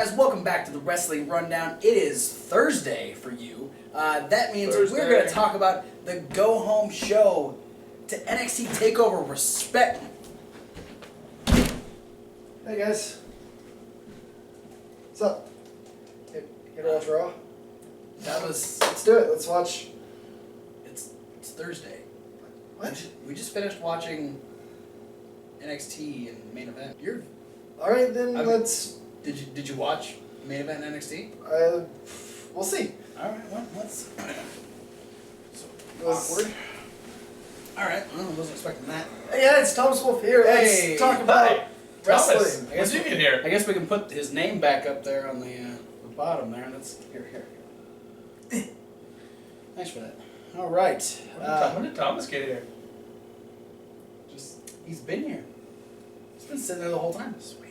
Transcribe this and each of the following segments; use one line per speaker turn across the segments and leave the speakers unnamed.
guys, welcome back to the Wrestling Rundown. It is Thursday for you. That means we're going to talk about the go-home show to NXT Takeover Respect.
Hey guys. What's up? You gonna watch Raw? Let's do it. Let's watch.
It's Thursday.
What?
We just finished watching NXT and main event.
Alright then, let's...
Did you watch main event NXT?
We'll see.
Alright, well, let's...
It was
awkward. Alright, well, I wasn't expecting that.
Hey guys, it's Thomas Wolf here.
Hey,
let's talk about wrestling.
Thomas, what'd you get here?
I guess we can put his name back up there on the bottom there. That's here. Thanks for that. All right.
When did Thomas get here?
He's been here. He's been sitting there the whole time. Sweet.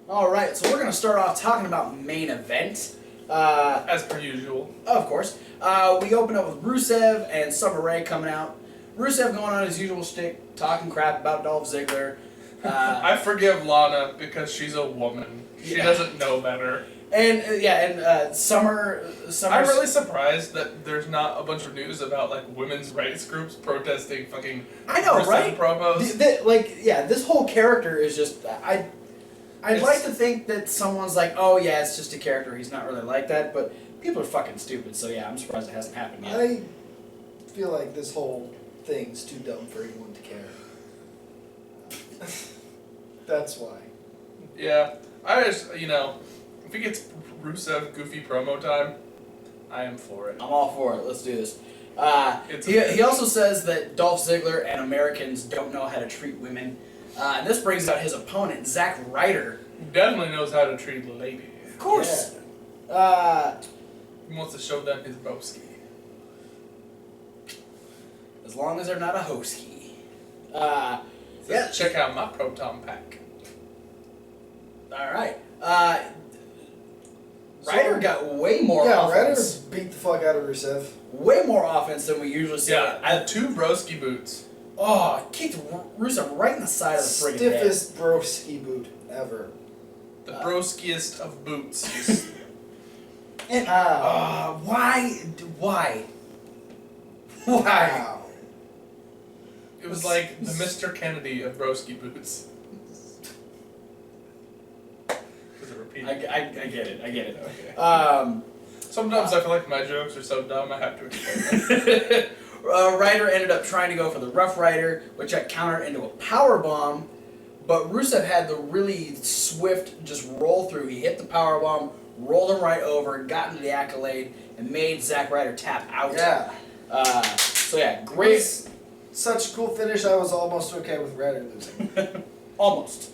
All right, so we're gonna start off talking about main event.
As per usual.
Of course. We open up with Rusev and Summer Rae coming out. Rusev going on his usual shtick, talking crap about Dolph Ziggler.
I forgive Lana because she's a woman. She doesn't know better.
And Summer's...
I'm really surprised that there's not a bunch of news about like women's rights groups protesting fucking.
I know, right?
Promos.
This whole character is just... I'd like to think that someone's like, oh yeah, it's just a character, he's not really like that, but people are fucking stupid, so yeah, I'm surprised it hasn't happened yet.
I feel like this whole thing's too dumb for anyone to care. That's why.
Yeah, I just, if it gets Rusev goofy promo time, I am for it.
I'm all for it, let's do this. He also says that Dolph Ziggler and Americans don't know how to treat women. And this brings out his opponent, Zack Ryder.
He definitely knows how to treat a lady.
Of course.
Yeah. He wants to show them his broski.
As long as they're not a hoski.
Check out my Proton Pack.
Alright. Ryder got way more offense.
Ryder beat the fuck out of Rusev.
Way more offense than we usually see.
Yeah, I had 2 broski boots.
Oh, kicked Rusev right in the side of the friggin' head.
Stiffest broski boot ever.
The broskiest of boots.
And, why?
Wow.
It was like the Mr. Kennedy of broski boots.
I get it.
Okay. Sometimes I feel like my jokes are so dumb I have to explain them.
Ryder ended up trying to go for the Rough Rider, which got countered into a powerbomb, but Rusev had the really swift just roll through. He hit the powerbomb, rolled him right over, got into the accolade, and made Zack Ryder tap out.
Yeah.
Great.
Such a cool finish, I was almost okay with Ryder losing.
Almost.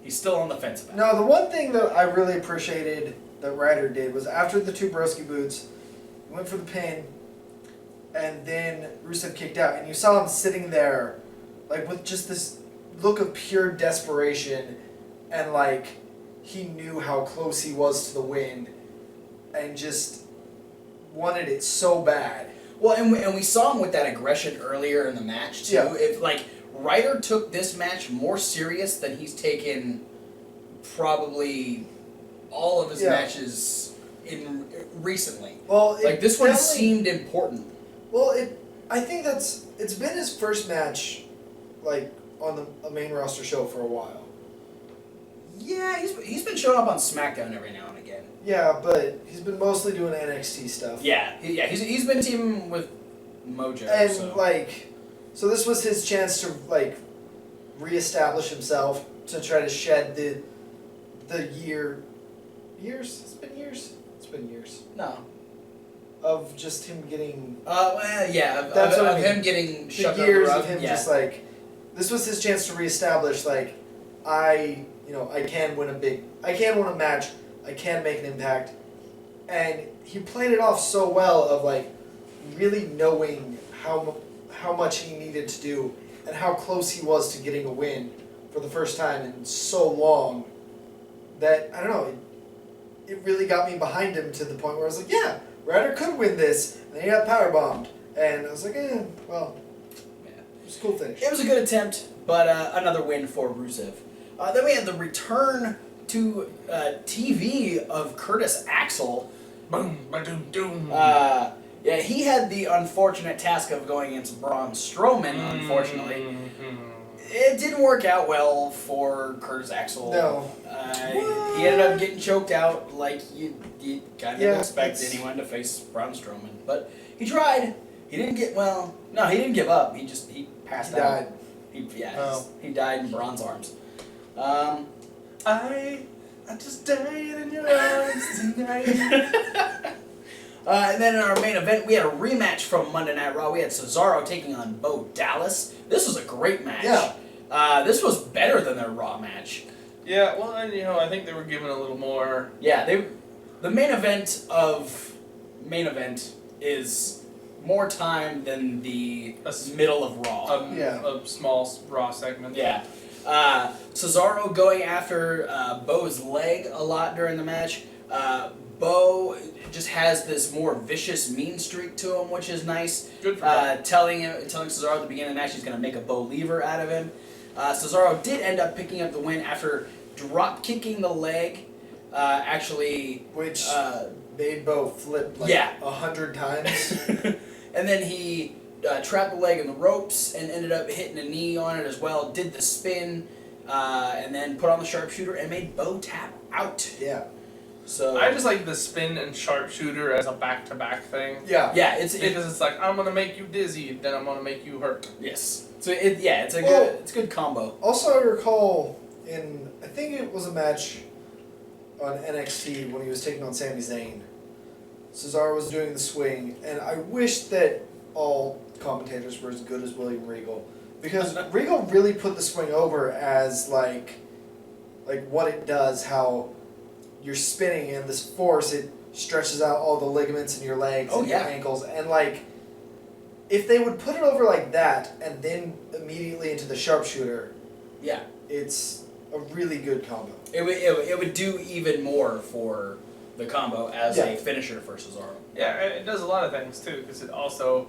He's still on the fence about it.
No, the one thing that I really appreciated that Ryder did was after the 2 broski boots, he went for the pin, and then Rusev kicked out, and you saw him sitting there, like with just this look of pure desperation, and like he knew how close he was to the win, and just wanted it so bad.
Well, and we saw him with that aggression earlier in the match too.
Yeah.
If Ryder took this match more serious than he's taken probably all of his matches in recently.
Well,
this one seemed important.
Well, I think it's been his first match, like on a main roster show for a while.
Yeah, he's been showing up on SmackDown every now and again.
Yeah, but he's been mostly doing NXT stuff.
Yeah, he's been teaming with Mojo.
And
so.
So this was his chance to reestablish himself, to try to shed the years. It's been years.
No.
Of just him getting.
That's of him getting shut down.
Years of him just this was his chance to reestablish I can win a match, I can make an impact, and he played it off so well of really knowing how much he needed to do and how close he was to getting a win for the first time in so long that I don't know. It really got me behind him to the point where I was like, yeah, Ryder could win this, and then he got powerbombed, and I was like, well. It was a cool finish.
It was a good attempt, but another win for Rusev. Then we had the return to TV of Curtis Axel.
Boom, ba-doom, doom.
Yeah, he had the unfortunate task of going against Braun Strowman, unfortunately.
Mhm.
It didn't work out well for Curtis Axel.
No.
He ended up getting choked out like you kind of expect
it's-
anyone to face Braun Strowman. But he tried. He didn't get, well, no, he didn't give up. He passed
He
out.
died.
He died in Braun's arms.
I just died in your arms tonight.
And then in our main event, we had a rematch from Monday Night Raw. We had Cesaro taking on Bo Dallas. This was a great match.
Yeah.
This was better than their Raw match.
Yeah, well, and I think they were given a little more.
Yeah, the main event is more time than the middle of Raw.
A small Raw segment.
Yeah. Cesaro going after Bo's leg a lot during the match. Bo just has this more vicious, mean streak to him, which is nice.
Good for him.
Telling Cesaro at the beginning of the match he's going to make a Bo lever out of him. Cesaro did end up picking up the win after drop kicking the leg.
Which made Bo flip like 100 times.
And then he trapped the leg in the ropes and ended up hitting a knee on it as well. Did the spin, and then put on the sharpshooter and made Bo tap out.
Yeah.
So
I just like the spin and sharpshooter as a back-to-back thing.
Yeah.
Yeah,
Because it's like, I'm gonna make you dizzy, then I'm gonna make you hurt.
yes. So it's a good combo.
Also, I recall I think it was a match on NXT when he was taking on Sami Zayn. Cesaro was doing the swing, and I wish that all commentators were as good as William Regal, because Regal really put the swing over as like what it does, how you're spinning and this force, it stretches out all the ligaments in your legs and your ankles, and like if they would put it over like that and then immediately into the sharpshooter, it's a really good combo.
It would do even more for the combo as a finisher for Cesaro.
Yeah, it does a lot of things too, because it also,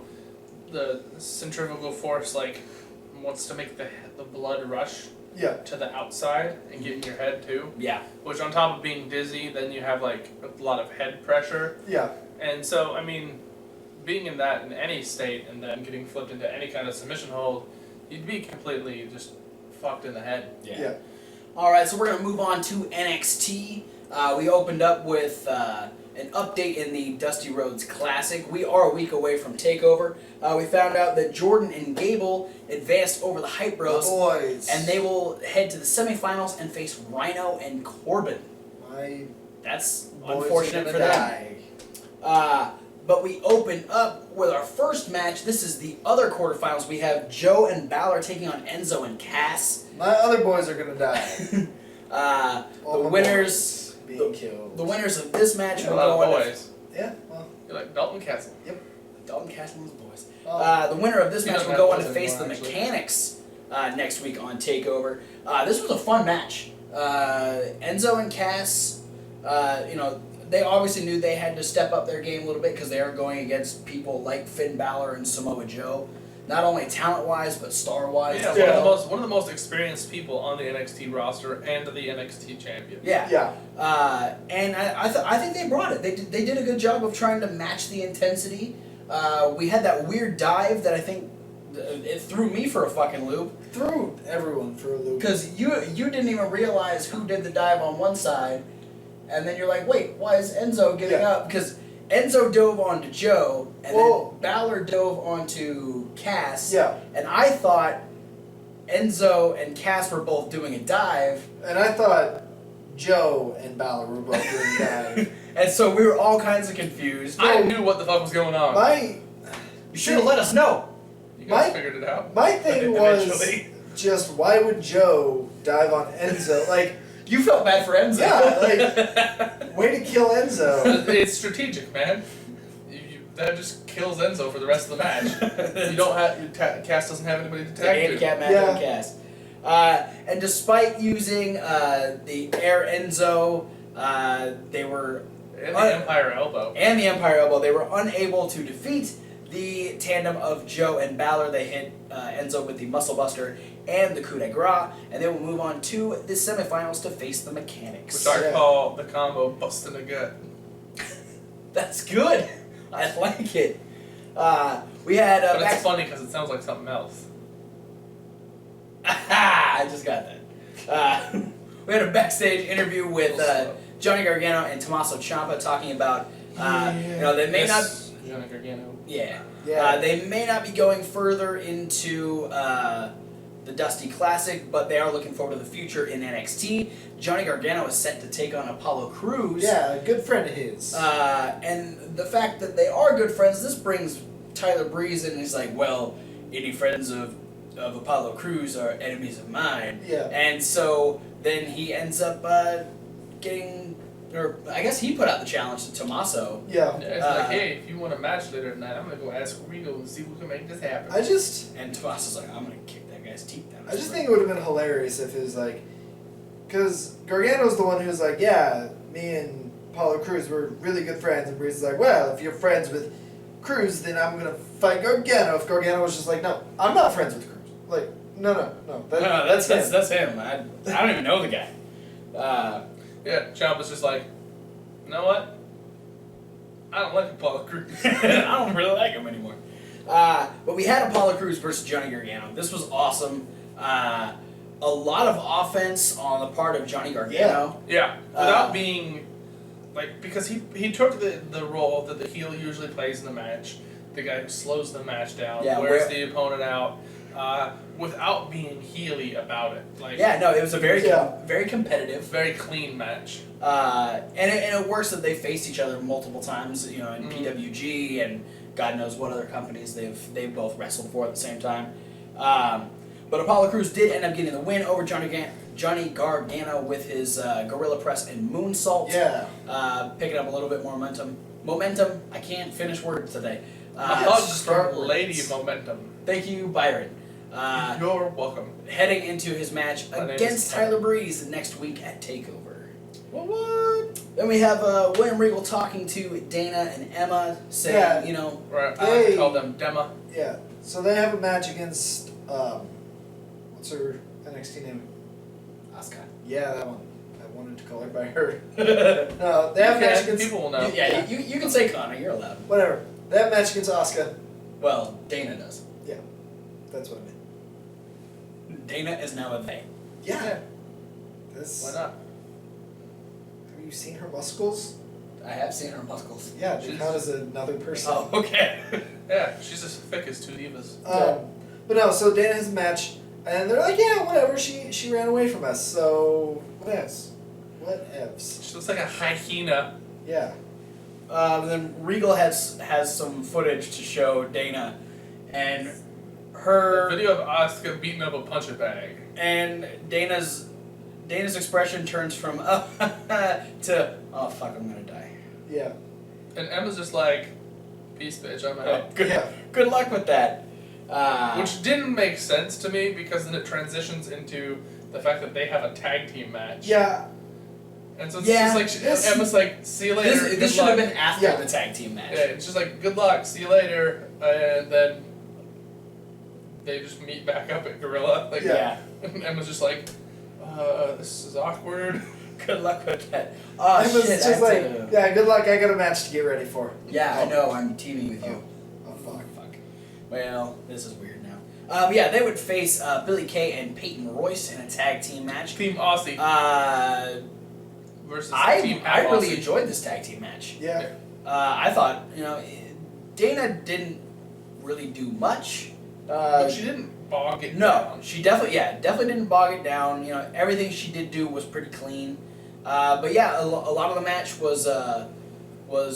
the centrifugal force wants to make the blood rush to the outside and get in your head too.
Yeah.
Which on top of being dizzy, then you have a lot of head pressure.
Yeah.
And so, I mean, being in any state and then getting flipped into any kind of submission hold, you'd be completely just fucked in the head.
Yeah.
All right, so we're going to move on to NXT. We opened up with an update in the Dusty Rhodes Classic. We are a week away from TakeOver. We found out that Jordan and Gable advanced over the Hype Bros.
Boys.
And they will head to the semifinals and face Rhino and Corbin. That's unfortunate for them. But we open up with our first match. This is the other quarterfinals. We have Joe and Balor taking on Enzo and Cass.
My other boys are gonna die.
The winners
being killed.
The winners of this match
You're
will
a lot
go
of
on
boys.
Yeah, well.
You're like Dalton Castle.
Yep.
Dalton Castle and his boys.
Oh.
The winner of this
He
match
doesn't
will go
have
on to
boys
face the
anymore, actually.
Mechanics next week on TakeOver. This was a fun match. Enzo and Cass, they obviously knew they had to step up their game a little bit because they are going against people like Finn Balor and Samoa Joe. Not only talent-wise, but star-wise.
Yeah,
as well.
one of the most experienced people on the NXT roster and the NXT champion.
Yeah.
Yeah.
And I think they brought it. They did a good job of trying to match the intensity. We had that weird dive that I think it threw me for a fucking loop.
Threw everyone for a loop.
Because you didn't even realize who did the dive on one side, and then you're like, wait, why is Enzo getting up? Because Enzo dove onto Joe, and then Balor dove onto Cass.
Yeah.
And I thought Enzo and Cass were both doing a dive.
And I thought Joe and Balor were both doing a dive.
And so we were all kinds of confused.
I knew what the fuck was going on.
You should have let us know.
You guys figured it out.
My thing was
Eventually.
just, why would Joe dive on Enzo? Like,
You felt bad for Enzo.
Yeah, way to kill Enzo.
It's strategic, man. That just kills Enzo for the rest of the match. You don't have Cass doesn't have anybody to
It's a
tag to.
handicap match on Cass. And despite using the Air Enzo, they were
And the Empire Elbow.
they were unable to defeat the tandem of Joe and Balor. They hit Enzo with the Muscle Buster and the coup de grace, and they will move on to the semifinals to face the Mechanics.
Which I call the combo busting a gut.
That's good. I like it. We had.
But it's funny because it sounds like something else.
I just got that. We had a backstage interview with Johnny Gargano and Tommaso Ciampa talking about, they may not.
Johnny Gargano.
Yeah.
Yeah.
They may not be going further into the Dusty Classic, but they are looking forward to the future in NXT. Johnny Gargano is set to take on Apollo Crews.
Yeah, a good friend of his.
And the fact that they are good friends, this brings Tyler Breeze in, and he's like, well, any friends of Apollo Crews are enemies of mine.
Yeah.
And so then he ends up getting, or I guess he put out the challenge to Tommaso.
Yeah.
It's like, hey, if you want a match later tonight, I'm gonna go ask Regal and see who can make this happen.
And Tommaso's like, I'm gonna kick that guy's teeth down.
I just think it would have been hilarious if it was like, because Gargano's the one who's like, yeah, me and Apollo Crews were really good friends, and Breeze is like, well, if you're friends with Crews, then I'm gonna fight Gargano. If Gargano was just like, no, I'm not friends with Crews. Like, no.
That's him. I don't even know the guy.
Yeah, Ciampa's just like, you know what? I don't like Apollo Crews.
I don't really like him anymore. But we had Apollo Crews versus Johnny Gargano. This was awesome. A lot of offense on the part of Johnny Gargano.
Yeah, without being, like, because he took the role that the heel usually plays in the match, the guy who slows the match down, wears the opponent out, without being heely about it. Like,
it was a very competitive,
very clean match.
And it works that they faced each other multiple times, in PWG and God knows what other companies they've both wrestled for at the same time. But Apollo Crews did end up getting the win over Johnny Gargano with his Gorilla Press and Moonsault.
Yeah.
Picking up a little bit more momentum. I can't finish words today.
Hugs from Lady Momentum.
Thank you, Byron.
You're welcome.
Heading into his match against Tyler Breeze next week at TakeOver. What? Then we have William Regal talking to Dana and Emma, saying,
Right, I call them Dema.
Yeah. So they have a match against, what's her NXT name?
Asuka.
Yeah, that one. I wanted to call her by her. No, they have a match against...
People will know.
You can say Connor, you're allowed.
Whatever. They have a match against Asuka.
Well, Dana does.
Yeah. That's what I meant.
Dana is now a they.
Yeah.
Why not?
Have you seen her muscles?
I have seen her muscles.
Yeah, they count as another person.
Oh, okay.
Yeah, she's as thick as two divas.
But no, so Dana has a match, and they're like, yeah, whatever, she ran away from us, so whatevs.
She looks like a hyena.
Yeah.
Then Regal has some footage to show Dana, and her
video of Asuka beating up a puncher bag,
and Dana's expression turns from to oh fuck, I'm gonna die.
Yeah.
And Emma's just like, peace, bitch, I'm out.
Good luck with that.
Which didn't make sense to me because then it transitions into the fact that they have a tag team match.
Yeah.
And so it's just like Emma's like, see you later.
This should have been after the tag team match.
Yeah, it's just like, good luck, see you later, and then they just meet back up at Gorilla. Like, and Emma's just like, this is awkward.
Good luck with that.
Emma's just like, yeah, good luck. I got a match to get ready for.
Yeah, I know. I'm teaming with you.
Oh
fuck. Well, this is weird now. They would face Billy Kay and Peyton Royce in a tag team match.
Team Aussie. Versus Team
I really enjoyed this tag team match.
Yeah.
I thought, Dana didn't really do much.
But she didn't bog it down.
No, she definitely didn't bog it down. Everything she did do was pretty clean. But yeah, a lot of the match was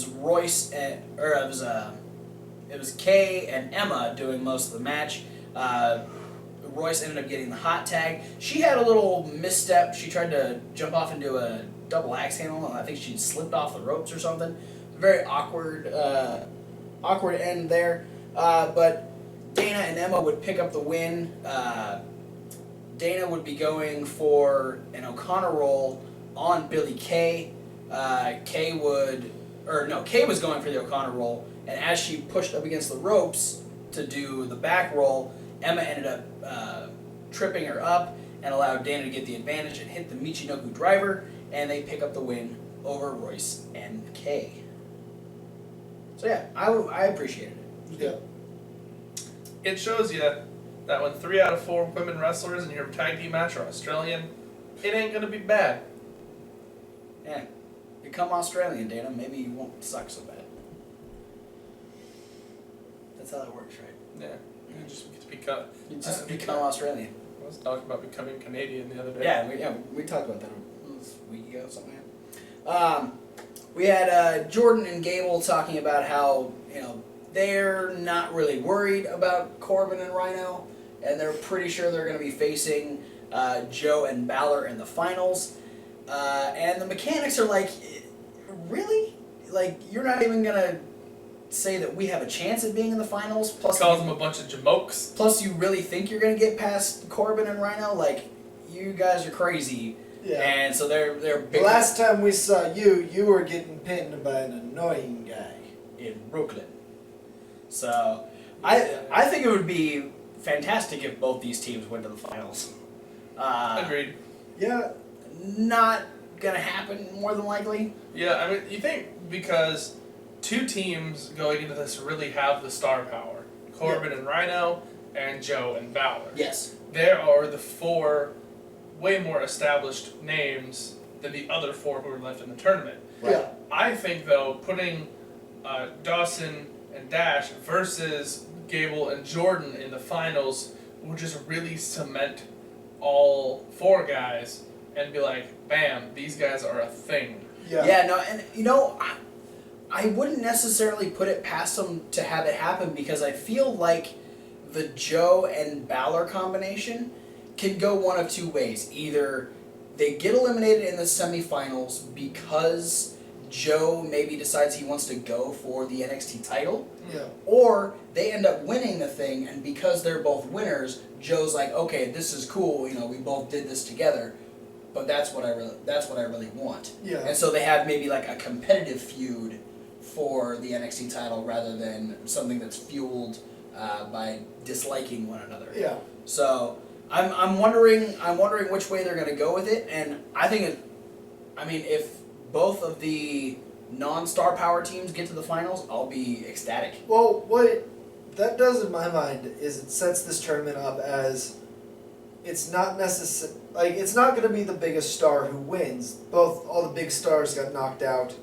Royce it was Kay and Emma doing most of the match. Royce ended up getting the hot tag. She had a little misstep. She tried to jump off into a double axe handle, and I think she slipped off the ropes or something. Very awkward end there. But Dana and Emma would pick up the win. Dana would be going for an O'Connor roll on Billy Kay. Kay was going for the O'Connor roll. and as she pushed up against the ropes to do the back roll, Emma ended up tripping her up and allowed Dana to get the advantage and hit the Michinoku driver, and they pick up the win over Royce and Kay. So yeah, I appreciated it.
Yeah. It shows you that when 3 out of 4 women wrestlers in your tag team match are Australian, it ain't gonna be bad.
Yeah. Become Australian, Dana. Maybe you won't suck so bad. That's how that works, right?
Yeah. You just become.
You just become Australian.
I was talking about becoming Canadian the other day.
Yeah, we talked about that a week ago, something like that. We had Jordan and Gable talking about how, they're not really worried about Corbin and Rhino, and they're pretty sure they're going to be facing Joe and Balor in the finals. And the mechanics are like, really? Like, you're not even going to say that we have a chance at being in the finals? Plus,
calls them a bunch of jamokes.
Plus, you really think you're going to get past Corbin and Rhino? Like, you guys are crazy.
Yeah.
And so they're big.
The last time we saw you were getting pinned by an annoying guy
in Brooklyn. So, I think it would be fantastic if both these teams went to the finals.
Agreed.
Yeah.
Not gonna happen, more than likely.
Yeah, I mean, you think because 2 teams going into this really have the star power. Corbin and Rhino, and Joe and Balor.
Yes.
There are the 4 way more established names than the other 4 who are left in the tournament.
Right. Yeah.
I think, though, putting Dawson and Dash versus Gable and Jordan in the finals would just really cement all 4 guys and be like, bam, these guys are a thing.
Yeah.
Yeah, no, and I wouldn't necessarily put it past them to have it happen because I feel like the Joe and Balor combination can go one of 2 ways. Either they get eliminated in the semifinals because Joe maybe decides he wants to go for the NXT title, or they end up winning the thing, and because they're both winners, Joe's like, okay, this is cool, we both did this together, but that's what I really want.
Yeah.
And so they have maybe like a competitive feud for the NXT title rather than something that's fueled by disliking one another.
Yeah.
So I'm wondering which way they're going to go with it, and I think if both of the non-star power teams get to the finals, I'll be ecstatic.
Well, what that does in my mind is it sets this tournament up as it's not it's not going to be the biggest star who wins. All the big stars got knocked out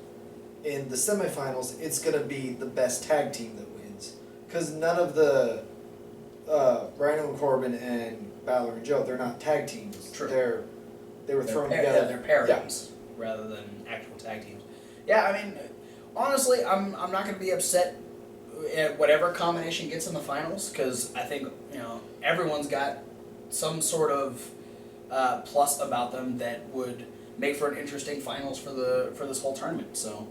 in the semifinals. It's going to be the best tag team that wins because none of the Rhino and Corbin and Balor and Joe, they're not tag teams.
True.
They were thrown together.
Yeah, they're pairings rather than actual tag teams. Yeah, I mean, honestly, I'm not going to be upset at whatever combination gets in the finals because I think everyone's got some sort of plus about them that would make for an interesting finals for this whole tournament. So,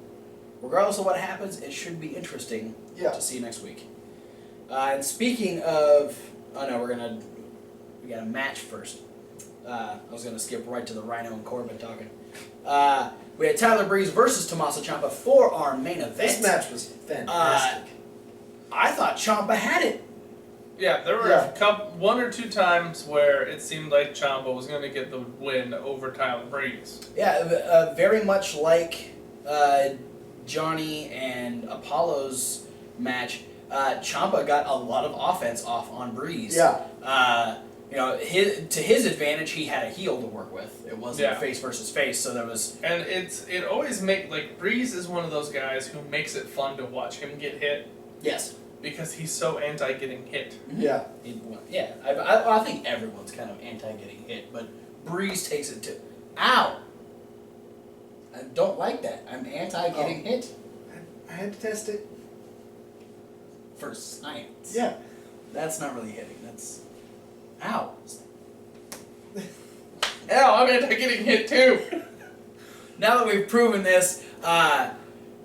regardless of what happens, it should be interesting to see next week. And speaking of, we got a match first. I was gonna skip right to the Rhino and Corbin talking. We had Tyler Breeze versus Tommaso Ciampa for our main event.
This match was fantastic.
I thought Ciampa had it.
Yeah, there were 1 or 2 times where it seemed like Ciampa was going to get the win over Tyler Breeze.
Yeah, very much like Johnny and Apollo's match. Ciampa got a lot of offense off on Breeze.
Yeah.
To his advantage, he had a heel to work with. It wasn't face versus face, so there was.
And it always Breeze is one of those guys who makes it fun to watch him get hit.
Yes.
Because he's so anti getting hit.
Yeah.
I think everyone's kind of anti getting hit, but Breeze takes it to, ow. I don't like that. I'm anti getting hit.
I had to test it.
For science.
Yeah.
That's not really hitting. That's, ow.
Ow, I'm anti getting hit too.
Now that we've proven this,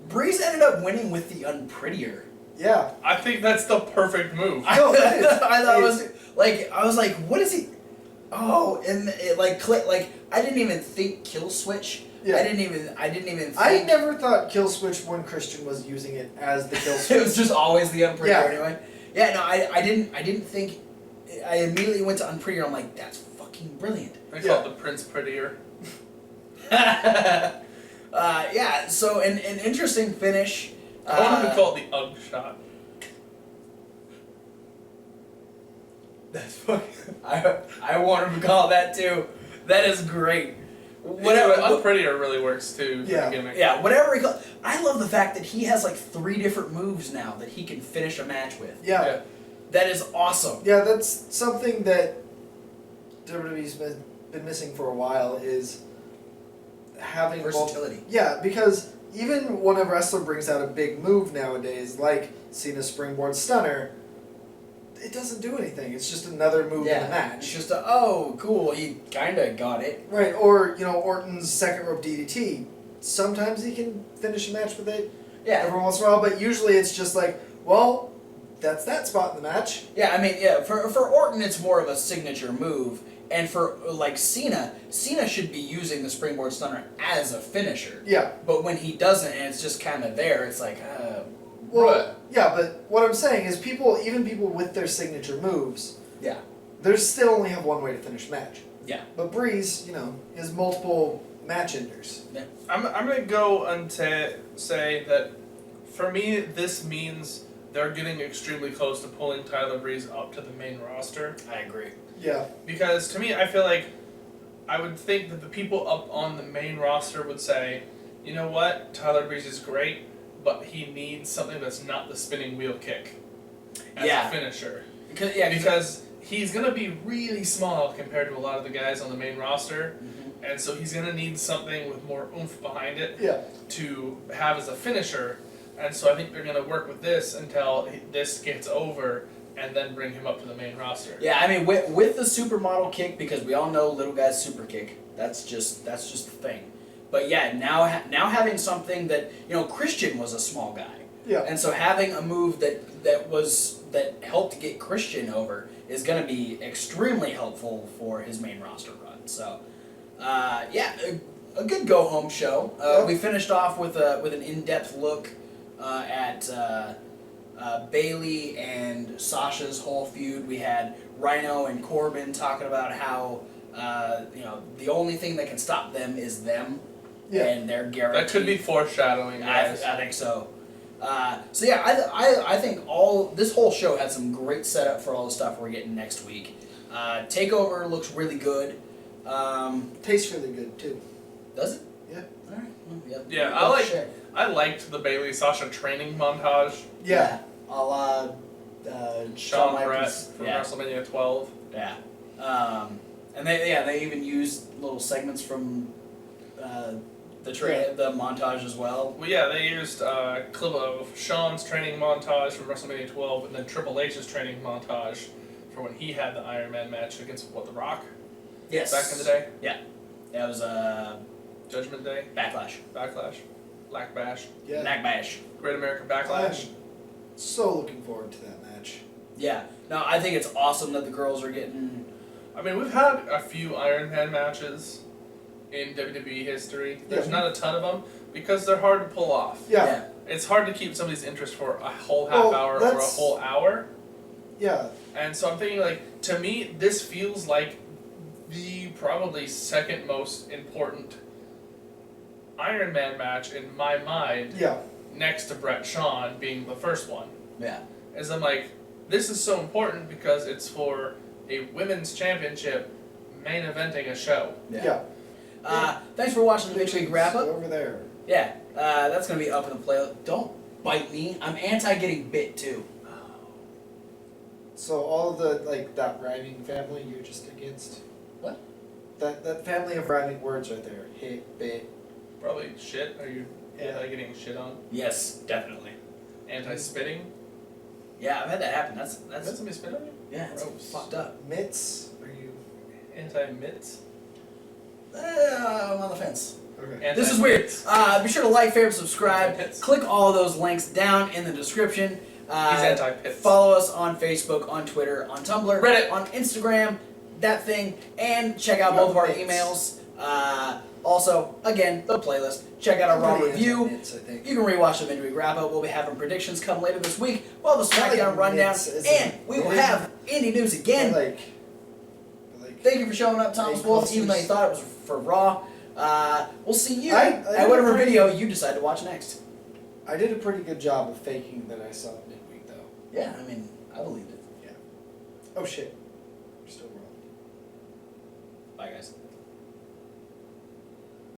Breeze ended up winning with the unprettier.
Yeah.
I think that's the perfect move.
I was like, what is he? Oh, and it clicked. I didn't even think kill switch,
Yeah.
I didn't even think.
I never thought kill switch when Christian was using it as the kill switch.
It was just always the unprettier
Yeah.
anyway. Yeah, no, I didn't think. I immediately went to unprettier. I'm like, that's fucking brilliant.
I call it the Prince Prettier.
Yeah. So an interesting finish.
I want him to call it the Ugg shot.
That's fucking. I want him to call it that too. That is great.
Whatever, unprettier really works too.
Yeah.
For the gimmick.
Yeah, whatever he calls. I love the fact that he has like 3 different moves now that he can finish a match with.
Yeah.
That is awesome.
Yeah, that's something that WWE's been missing for a while is having
Versatility.
Yeah, because even when a wrestler brings out a big move nowadays, like Cena's Springboard Stunner, it doesn't do anything. It's just another move in the match.
It's just oh, cool, he kind of got it.
Right, or, Orton's second rope DDT. Sometimes he can finish a match with it every once in a while, but usually it's just like, well, that's that spot in the match.
Yeah, I mean, yeah, for Orton it's more of a signature move, and for, like, Cena should be using the Springboard Stunner as a finisher.
Yeah.
But when he doesn't and it's just kind of there, it's like,
Well, yeah, but what I'm saying is even people with their signature moves,
yeah.
they still only have one way to finish a match.
Yeah.
But Breeze, has multiple match enders.
Yeah.
I'm gonna go and say that for me this means they're getting extremely close to pulling Tyler Breeze up to the main roster.
I agree.
Yeah.
Because to me, I feel like I would think that the people up on the main roster would say, you know what, Tyler Breeze is great, but he needs something that's not the spinning wheel kick as a finisher. Because he's going to be really small compared to a lot of the guys on the main roster, and so he's going to need something with more oomph behind it to have as a finisher, and so I think they're going to work with this until this gets over, and then bring him up to the main roster.
Yeah, I mean, with the supermodel kick, because we all know little guy's super kick, that's just the thing. But yeah, now having something that, Christian was a small guy.
Yeah.
And so having a move that helped get Christian over is going to be extremely helpful for his main roster run. So, a good go-home show. We finished off with an in-depth look at Bayley and Sasha's whole feud. We had Rhino and Corbin talking about how the only thing that can stop them is them.
Yeah.
And they're guaranteed.
That could be foreshadowing, guys.
I think so. I think this whole show had some great setup for all the stuff we're getting next week. Takeover looks really good.
Tastes really good too.
Does it?
Yeah.
All right. Well,
Yeah, I liked the Bayley Sasha training montage.
Yeah.
A la
Shawn Brett
Michaels.
from WrestleMania 12.
Yeah. And they even used little segments from the montage as well.
Well, yeah, they used a clip of Shawn's training montage from WrestleMania 12, and then Triple H's training montage for when he had the Iron Man match against The Rock.
Yes.
Back in the day.
Yeah. That was
Judgment Day.
Backlash.
Black Bash.
Yeah.
Knack Bash.
Great American Backlash.
I'm so looking forward to that match.
Yeah. No, I think it's awesome that the girls are getting.
I mean, we've had a few Iron Man matches in WWE history. There's not a ton of them because they're hard to pull off.
Yeah.
It's hard to keep somebody's interest for a whole half hour or a whole hour.
Yeah.
And so I'm thinking, to me, this feels like the probably second most important Iron Man match in my mind.
Yeah.
Next to Brett Shawn being the first one.
Yeah.
As I'm like, this is so important because it's for a women's championship main eventing a show.
Yeah.
Thanks for watching the Big Week Wrap Up.
Over there.
Yeah, that's going to be up in the playlist. Don't bite me. I'm anti getting bit too.
So all of the, that rhyming family you're just against?
What?
That family of rhyming words right there. Hit, bit.
Probably shit. Are you anti-getting shit on?
Yes, definitely.
Anti-spitting?
Yeah, I've had that happen. That's
Let somebody spit on you?
yeah, it's
Gross.
fucked up.
Mitts? Are you...
Anti-mitts?
I'm on the fence.
Okay.
This is weird. Be sure to like, favorite, subscribe.
Anti-pits.
Click all of those links down in the description.
He's anti-pits.
Follow us on Facebook, on Twitter, on Tumblr,
Reddit,
on Instagram, that thing, and check out both of our
Pits.
emails. Also, again, the playlist. Check out our Raw review.
Mints, I think.
You can rewatch the midweek wrap-up. We'll be having predictions come later this week. We'll have a
Not
SmackDown
like
rundown.
mints, is
And
it?
we will have indie news again.
Like,
Thank you for showing up, Thomas
Hey,
Wolf, even though you
closers.
thought it was for Raw. We'll see you
I
at whatever
agree.
video you decide to watch next.
I did a pretty good job of faking that I saw it midweek, though.
Yeah, I mean, I believed it.
Oh shit. We're still wrong.
Bye, guys.